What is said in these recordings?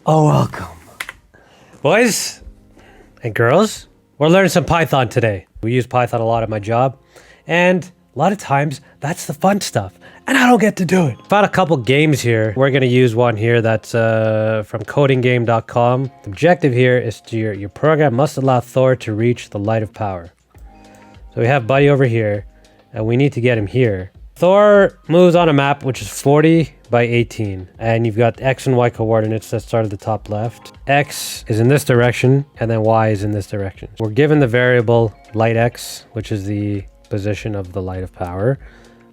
Oh, welcome. Boys and girls, we're learning some Python today. We use Python a lot at my job, and a lot of times that's the fun stuff, and I don't get to do it. Found a couple games here. We're gonna use one here that's from Codecombat. The objective here is to your program must allow Thor to reach the light of power. So we have Buddy over here, and we need to get him here. Thor moves on a map which is 40 by 18, and you've got X and Y coordinates that start at the top left. X is in this direction, and then Y is in this direction. We're given the variable light X, which is the position of the light of power,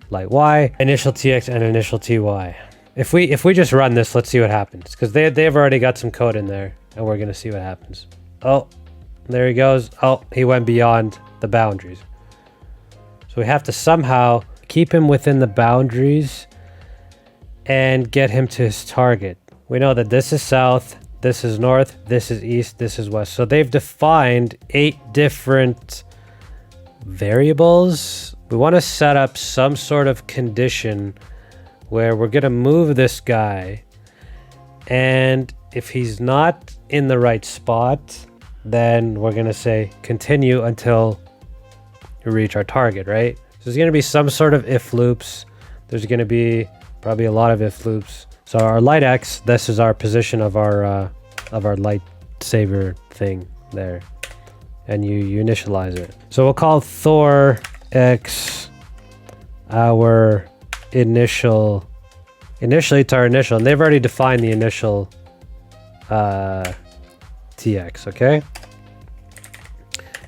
light Y, initial TX, and initial TY. If we just run this, let's see what happens, because they've already got some code in there, and we're gonna see what happens. Oh, there he goes. Oh, he went beyond the boundaries. So we have to somehow keep him within the boundaries and get him to his target. We know that this is south, this is north, this is east, this is west. So they've defined 8 different variables. We want to set up some sort of condition where we're going to move this guy, and if he's not in the right spot, then we're going to say continue until you reach our target, right? So there's going to be some sort of if loops. There's going to be probably a lot of if loops. So our light X, this is our position of our lightsaber thing there, and you initialize it. So we'll call Thor X our initially it's our initial, and they've already defined the initial TX, okay?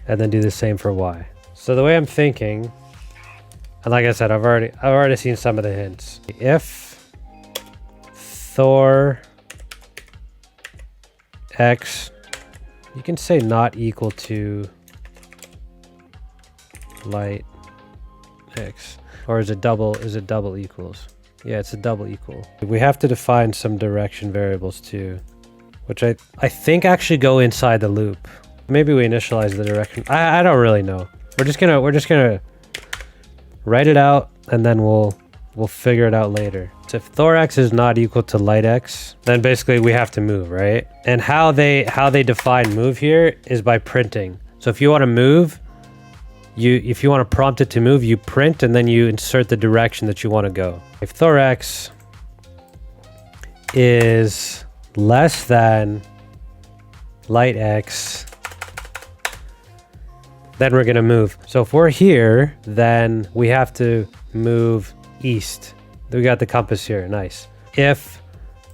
And then do the same for Y. So the way I'm thinking, and like I said, I've already seen some of the hints. If Thor X, you can say not equal to light X, or is it double equals? Yeah, it's a double equal. We have to define some direction variables too, which I think actually go inside the loop. Maybe we initialize the direction. I don't really know. We're just gonna write it out, and then we'll figure it out later. So if Thor X is not equal to light X, then basically we have to move, right? And how they define move here is by printing. So if you want to move, if you want to prompt it to move, you print, and then you insert the direction that you want to go. If Thor X is less than light X, then we're gonna move. So if we're here, then we have to move east. We got the compass here, nice. If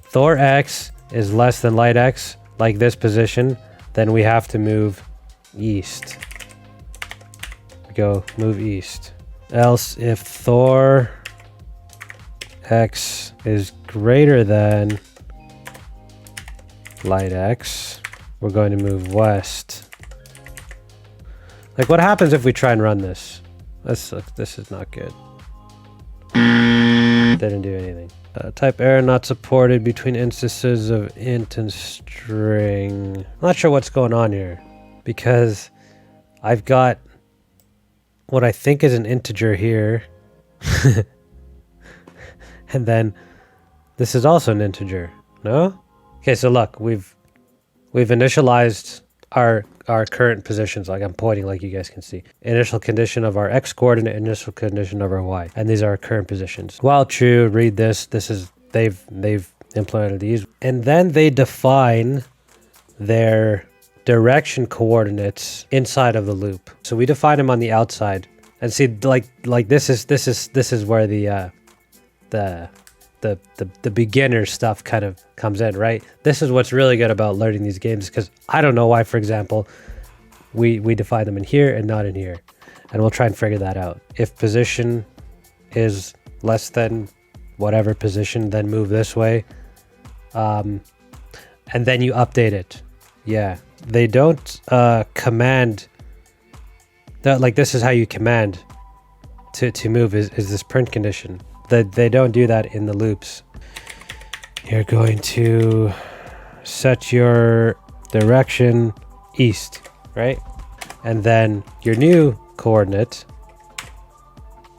Thor X is less than light X, like this position, then we have to move east. Go move east. Else, if Thor X is greater than light X, we're going to move west. Like, what happens if we try and run this? This is not good. Didn't do anything. Type error not supported between instances of int and string. I'm not sure what's going on here, because I've got what I think is an integer here. And then this is also an integer. No? Okay, so look, we've initialized our current positions, like I'm pointing, like you guys can see. Initial condition of our X coordinate, initial condition of our Y, and these are our current positions. While true, read this. This is they've implemented these, and then they define their direction coordinates inside of the loop. So we define them on the outside, and see, like this is where the beginner stuff kind of comes in, right? This is what's really good about learning these games, because I don't know why, for example, we define them in here and not in here, and we'll try and figure that out. If position is less than whatever position, then move this way, and then you update it. Yeah, they don't command that. Like, this is how you command to move is this print condition. That they don't do that in the loops. You're going to set your direction east, right? And then your new coordinate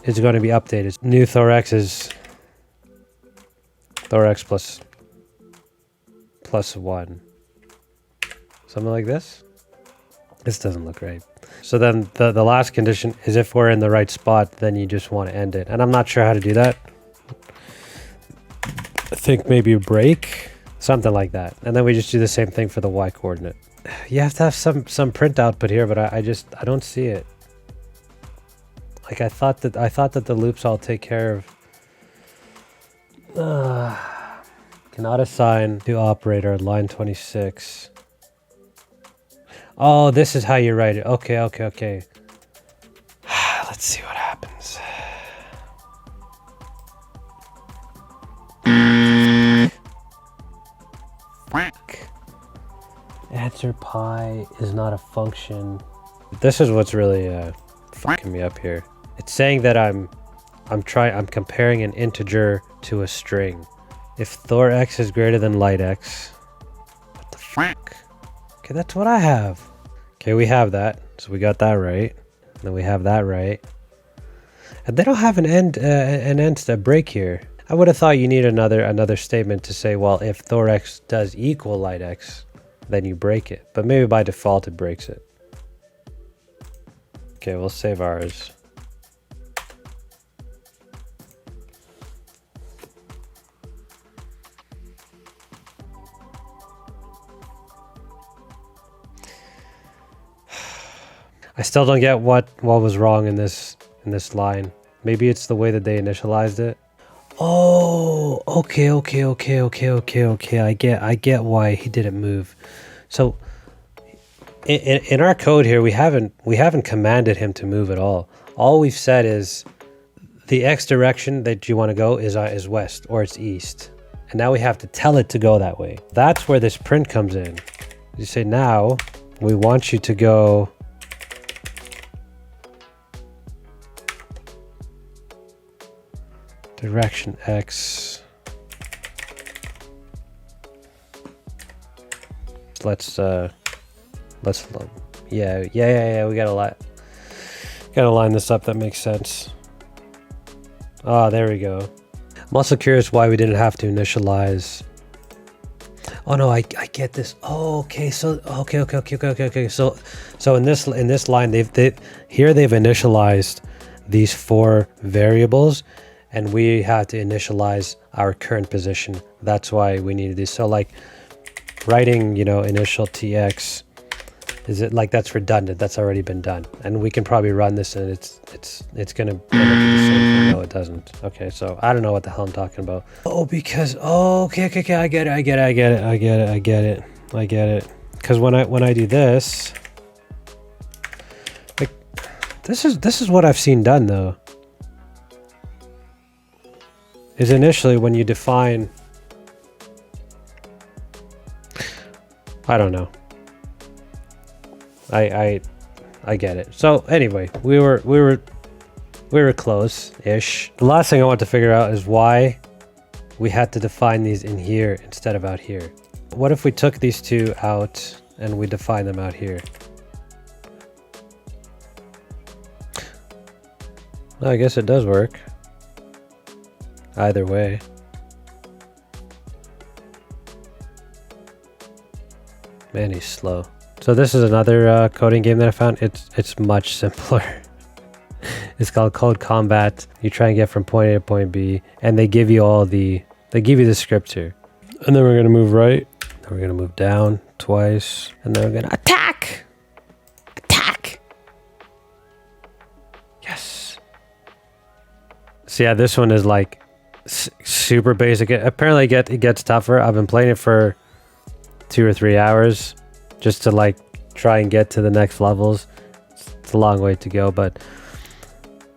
is going to be updated. New Thor X is Thor X plus plus 1. Something like this. This doesn't look right. So then the last condition is if we're in the right spot, then you just want to end it. And I'm not sure how to do that. I think maybe break, something like that. And then we just do the same thing for the y coordinate. You have to have some print output here, but I don't see it. Like I thought that the loops all take care of. Cannot assign to operator at line 26. Oh, this is how you write it. Okay. Let's see what happens. Answer pi is not a function. This is what's really fucking me up here. It's saying that I'm comparing an integer to a string. If Thor x is greater than light x. What the fuck? Okay, that's what I have. Okay, we have that. So we got that right. And then we have that right. And they don't have an end break here. I would have thought you need another statement to say, well, if Thor x does equal light x, then you break it. But maybe by default it breaks it. Okay, we'll save ours. I still don't get what was wrong in this line. Maybe it's the way that they initialized it. Oh, okay. I get why he didn't move. So in our code here, we haven't commanded him to move at all. All we've said is the x direction that you want to go is west or it's east. And now we have to tell it to go that way. That's where this print comes in. You say, now we want you to go direction x. Let's yeah, we gotta line this up. That makes sense. Ah, there we go. I'm also curious why we didn't have to initialize. Oh no, I get this. Oh, okay. So okay. So in this line, they've initialized these 4 variables. And we have to initialize our current position. That's why we needed this. So like writing, initial tx, is it like that's redundant? That's already been done. And we can probably run this and it's gonna end up with the same thing. No, it doesn't. Okay, so I don't know what the hell I'm talking about. Oh, because okay, I get it. Because when I do this, like this is what I've seen done though. Is initially when you define, I don't know. I get it. So anyway, we were close-ish. The last thing I want to figure out is why we had to define these in here instead of out here. What if we took these 2 out and we define them out here? Well, I guess it does work. Either way. Man, he's slow. So this is another coding game that I found. It's much simpler. It's called Codecombat. You try and get from point A to point B, and they give you the script here. And then we're gonna move right. Then we're gonna move down twice, and then we're gonna attack. Yes. So yeah, this one is like super basic. Apparently it gets tougher. I've been playing it for 2 or 3 hours just to like try and get to the next levels. It's a long way to go, but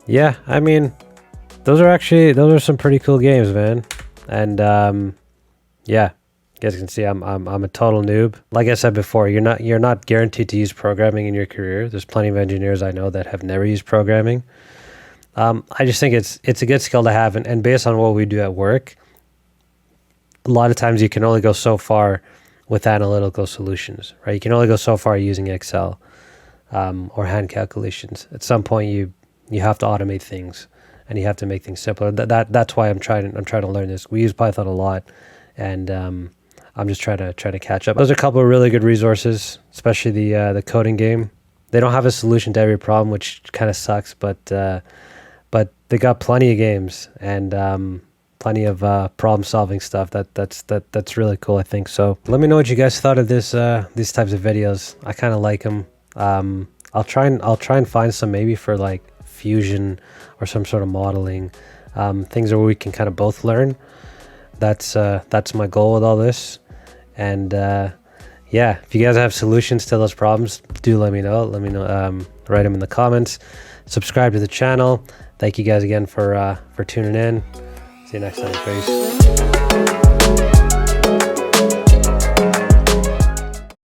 yeah, I mean, those are some pretty cool games, man. And yeah, you guys can see I'm a total noob. Like I said before, you're not guaranteed to use programming in your career. There's plenty of engineers I know that have never used programming. I just think it's a good skill to have, and based on what we do at work, a lot of times you can only go so far with analytical solutions, right? You can only go so far using Excel or hand calculations. At some point, you have to automate things, and you have to make things simpler. That's why I'm trying to learn this. We use Python a lot, and I'm just trying to catch up. Those are a couple of really good resources, especially the coding game. They don't have a solution to every problem, which kind of sucks, but they got plenty of games and plenty of problem-solving stuff. That's really cool, I think. So let me know what you guys thought of these types of videos. I kind of like them. I'll try and find some maybe for like fusion or some sort of modeling, things where we can kind of both learn. That's my goal with all this. And yeah, if you guys have solutions to those problems, do let me know. Write them in the comments. Subscribe to the channel. Thank you guys again for tuning in. See you next time. Peace.